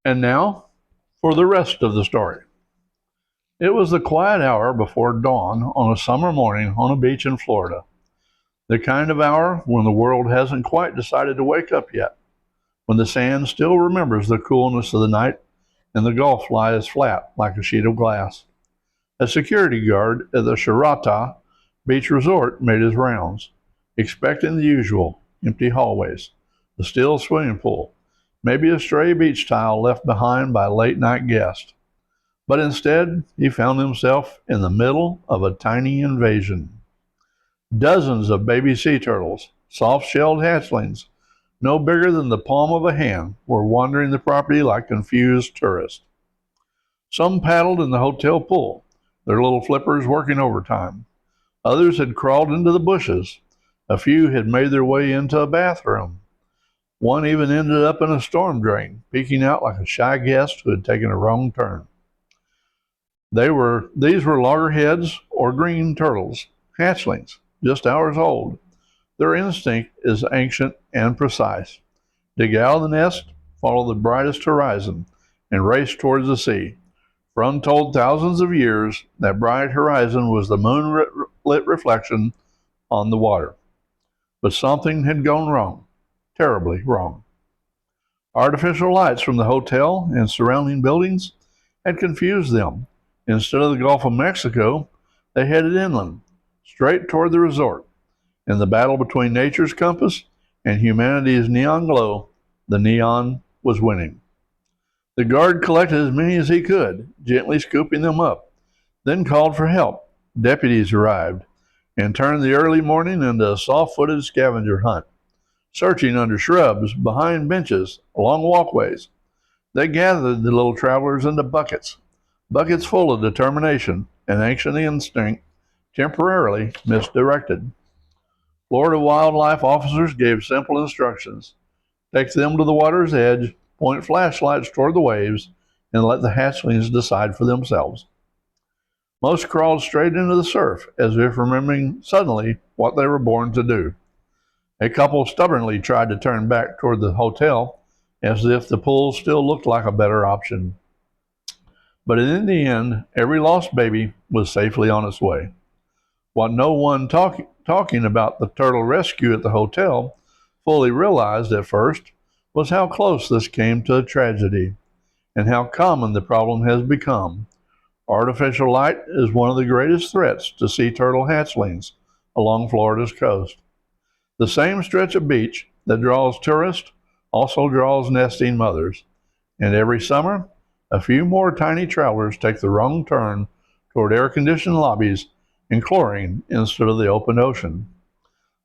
And now for the rest of the story. It was the quiet hour before dawn on a summer morning on a beach in Florida. The kind of hour when the world hasn't quite decided to wake up yet, when the sand still remembers the coolness of the night and the Gulf lies flat like a sheet of glass. A security guard at the Shirata Beach Resort made his rounds, expecting the usual empty hallways, a still swimming pool, maybe a stray beach towel left behind by a late night guest. But instead, he found himself in the middle of a tiny invasion. Dozens of baby sea turtles, soft shelled hatchlings, no bigger than the palm of a hand, were wandering the property like confused tourists. Some paddled in the hotel pool, their little flippers working overtime. Others had crawled into the bushes. A few had made their way into a bathroom. One even ended up in a storm drain, peeking out like a shy guest who had taken a wrong turn. These were loggerheads or green turtles, hatchlings, just hours old. Their instinct is ancient and precise. Dig out of the nest, follow the brightest horizon, and race towards the sea. For untold thousands of years, that bright horizon was the moonlit reflection on the water. But something had gone wrong, terribly wrong. Artificial lights from the hotel and surrounding buildings had confused them. Instead of the Gulf of Mexico, they headed inland, straight toward the resort. In the battle between nature's compass and humanity's neon glow, the neon was winning. The guard collected as many as he could, gently scooping them up, then called for help. Deputies arrived and turned the early morning into a soft-footed scavenger hunt, searching under shrubs, behind benches, along walkways. They gathered the little travelers into buckets, buckets full of determination and ancient instinct temporarily misdirected. Florida wildlife officers gave simple instructions: take them to the water's edge, point flashlights toward the waves, and let the hatchlings decide for themselves. Most crawled straight into the surf, as if remembering suddenly what they were born to do. A couple stubbornly tried to turn back toward the hotel, as if the pool still looked like a better option. But in the end, every lost baby was safely on its way. What no one talking about the turtle rescue at the hotel fully realized at first was how close this came to a tragedy, and how common the problem has become. Artificial light is one of the greatest threats to sea turtle hatchlings along Florida's coast. The same stretch of beach that draws tourists also draws nesting mothers, and every summer, a few more tiny travelers take the wrong turn toward air-conditioned lobbies and chlorine instead of the open ocean.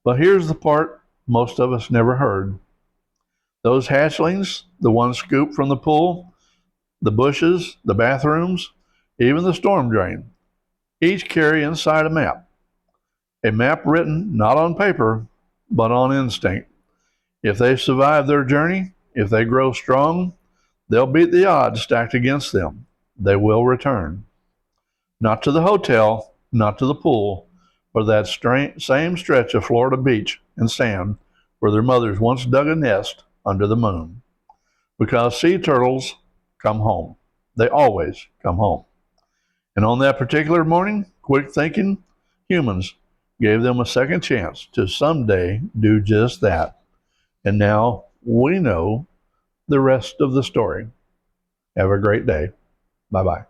But here's the part most of us never heard. Those hatchlings, the ones scooped from the pool, the bushes, the bathrooms, even the storm drain, each carry inside a map written not on paper, but on instinct. If they survive their journey, if they grow strong, they'll beat the odds stacked against them. They will return. Not to the hotel, not to the pool, but that same stretch of Florida beach and sand where their mothers once dug a nest under the moon. Because sea turtles come home. They always come home. And on that particular morning, quick thinking humans gave them a second chance to someday do just that. And now we know the rest of the story. Have a great day. Bye bye.